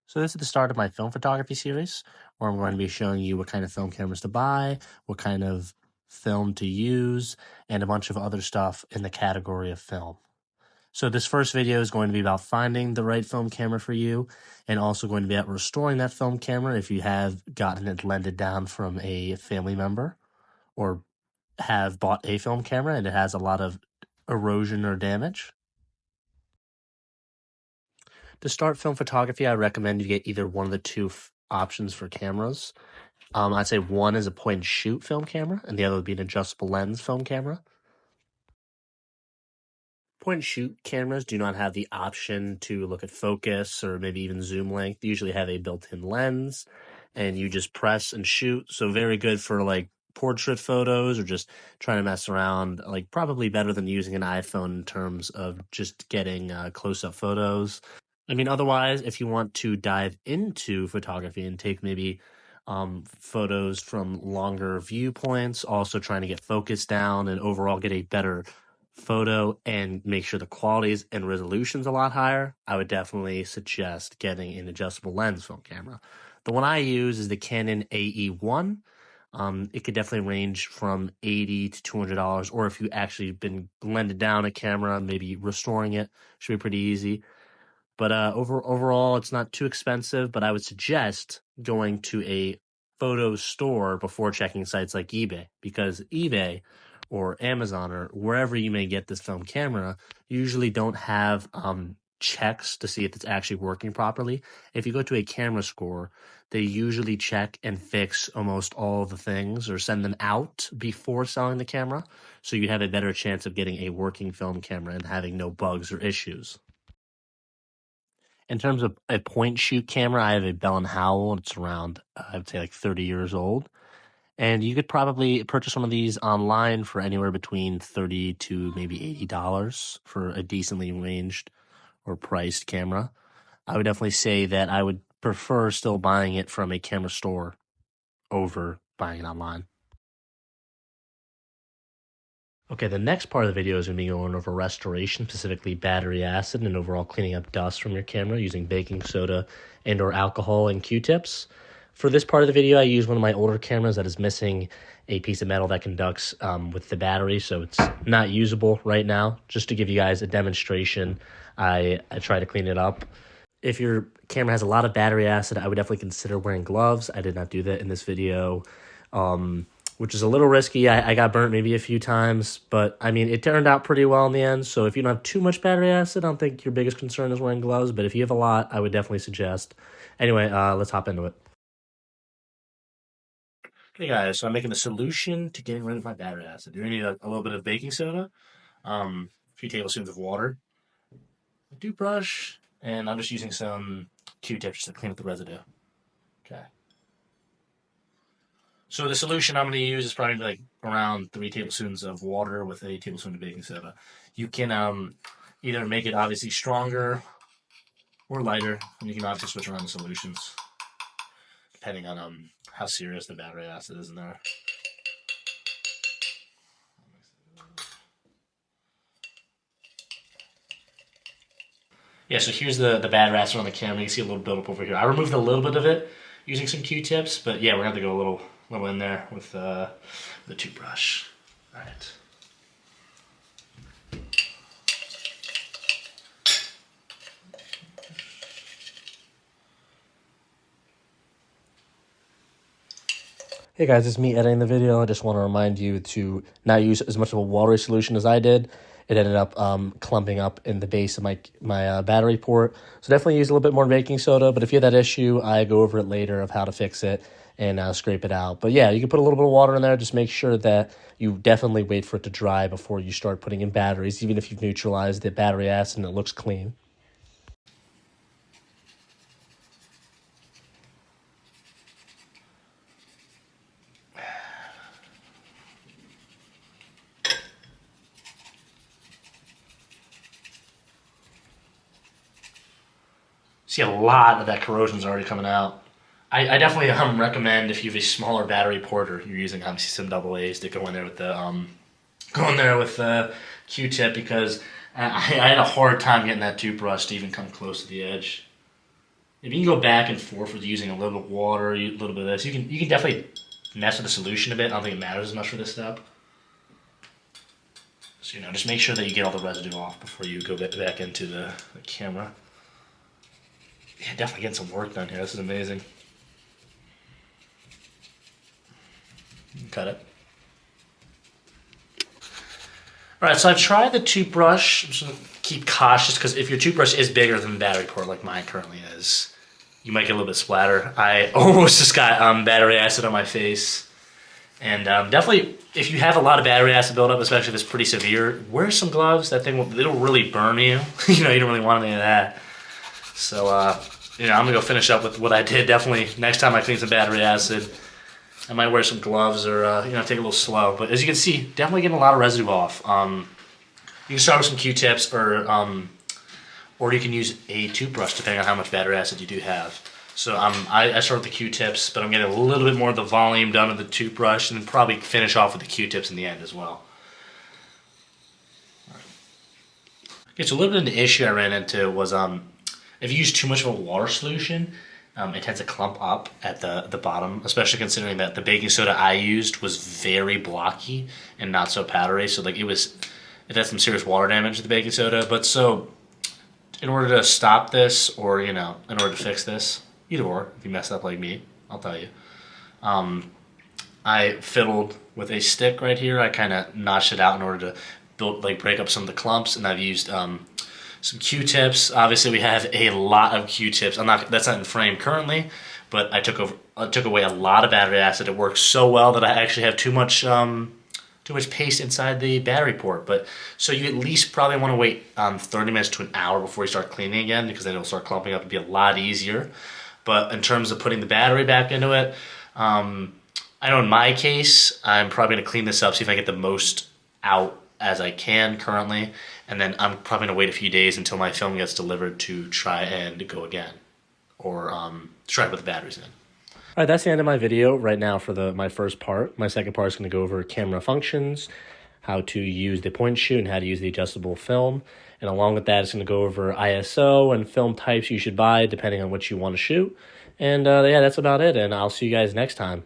So this is the start of my film photography series, where I'm going to be showing you what kind of film cameras to buy, what kind of film to use, and a bunch of other stuff in the category of film. So this first video is going to be about finding the right film camera for you, and also going to be about restoring that film camera if you have gotten it lended down from a family member, or have bought a film camera and it has a lot of erosion or damage. To start film photography, I recommend you get either one of the two options for cameras. I'd say one is a point and shoot film camera, and the other would be an adjustable lens film camera. Point and shoot cameras do not have the option to look at focus or maybe even zoom length. They usually have a built-in lens, and you just press and shoot. So very good for like portrait photos or just trying to mess around. Like probably better than using an iPhone in terms of just getting close-up photos. I mean, otherwise, if you want to dive into photography and take maybe photos from longer viewpoints, also trying to get focus down and overall get a better photo and make sure the qualities and resolution's a lot higher, I would definitely suggest getting an adjustable lens film camera. The one I use is the Canon AE1. It could definitely range from $80 to $200, or if you actually been lended down a camera, maybe restoring it should be pretty easy. But overall, it's not too expensive, but I would suggest going to a photo store before checking sites like eBay, because eBay or Amazon or wherever you may get this film camera usually don't have checks to see if it's actually working properly. If you go to a camera store, they usually check and fix almost all the things or send them out before selling the camera, so you have a better chance of getting a working film camera and having no bugs or issues. In terms of a point shoot camera, I have a Bell& Howell. It's around, I would say, like 30 years old. And you could probably purchase one of these online for anywhere between $30 to maybe $80 for a decently ranged or priced camera. I would definitely say that I would prefer still buying it from a camera store over buying it online. Okay, the next part of the video is going to be going over restoration, specifically battery acid and overall cleaning up dust from your camera using baking soda and or alcohol and Q-tips. For this part of the video, I use one of my older cameras that is missing a piece of metal that conducts with the battery, so it's not usable right now. Just to give you guys a demonstration, I try to clean it up. If your camera has a lot of battery acid, I would definitely consider wearing gloves. I did not do that in this video. Which is a little risky. I got burnt maybe a few times, but I mean, it turned out pretty well in the end. So if you don't have too much battery acid, I don't think your biggest concern is wearing gloves, but if you have a lot, I would definitely suggest. Anyway, let's hop into it. Okay guys, so I'm making a solution to getting rid of my battery acid. You're gonna need a little bit of baking soda, a few tablespoons of water, a toothbrush, and I'm just using some Q-tips to clean up the residue. Okay. So the solution I'm going to use is probably like around 3 tablespoons of water with a tablespoon of baking soda. You can either make it obviously stronger or lighter, and you can obviously switch around the solutions depending on how serious the battery acid is in there. Yeah, so here's the battery acid on the camera. You can see a little buildup over here. I removed a little bit of it using some Q-tips, but yeah, we're going to have to go a little in there with the toothbrush. All right. Hey guys, it's me editing the video. I just want to remind you to not use as much of a watery solution as I did. It ended up clumping up in the base of my battery port. So definitely use a little bit more baking soda. But if you have that issue, I go over it later of how to fix it and scrape it out. But yeah, you can put a little bit of water in there. Just make sure that you definitely wait for it to dry before you start putting in batteries, even if you've neutralized the battery acid and it looks clean. See, a lot of that corrosion's already coming out. I definitely recommend if you have a smaller battery port or you're using obviously some AA's to go in there with the Q-tip, because I had a hard time getting that toothbrush to even come close to the edge. If you can go back and forth with using a little bit of water, a little bit of this, you can definitely mess with the solution a bit. I don't think it matters as much for this step. So, just make sure that you get all the residue off before you go back into the camera. Yeah, definitely getting some work done here. This is amazing. Cut it. All right, so I've tried the toothbrush. I'm just gonna keep cautious because if your toothbrush is bigger than the battery port, like mine currently is, you might get a little bit splatter. I almost just got battery acid on my face, and definitely if you have a lot of battery acid buildup, especially if it's pretty severe, wear some gloves. That thing it'll really burn you. You don't really want any of that. So I'm gonna go finish up with what I did. Definitely next time I clean some battery acid, I might wear some gloves or take it a little slow. But as you can see, definitely getting a lot of residue off. You can start with some Q-tips or you can use a toothbrush depending on how much battery acid you do have. So I start with the Q-tips, but I'm getting a little bit more of the volume done with the toothbrush, and then probably finish off with the Q-tips in the end as well. Okay, so a little bit of the issue I ran into was if you use too much of a water solution, it tends to clump up at the bottom, especially considering that the baking soda I used was very blocky and not so powdery. So like it had some serious water damage to the baking soda. But so in order to stop this, or in order to fix this, either or, if you mess up like me, I'll tell you. I fiddled with a stick right here. I kind of notched it out in order to break up some of the clumps, and I've used some Q-tips. Obviously, we have a lot of Q-tips. That's not in frame currently, but I took away a lot of battery acid. It works so well that I actually have too much paste inside the battery port. But so you at least probably want to wait 30 minutes to an hour before you start cleaning again, because then it'll start clumping up and be a lot easier. But in terms of putting the battery back into it, I know in my case, I'm probably going to clean this up, see if I get the most out as I can currently, and then I'm probably going to wait a few days until my film gets delivered to try and go again, or try to put the batteries in. All right, that's the end of my video right now for my first part. My second part is going to go over camera functions, how to use the point and shoot, and how to use the adjustable film. And along with that, it's going to go over ISO and film types you should buy depending on what you want to shoot. And yeah, that's about it, and I'll see you guys next time.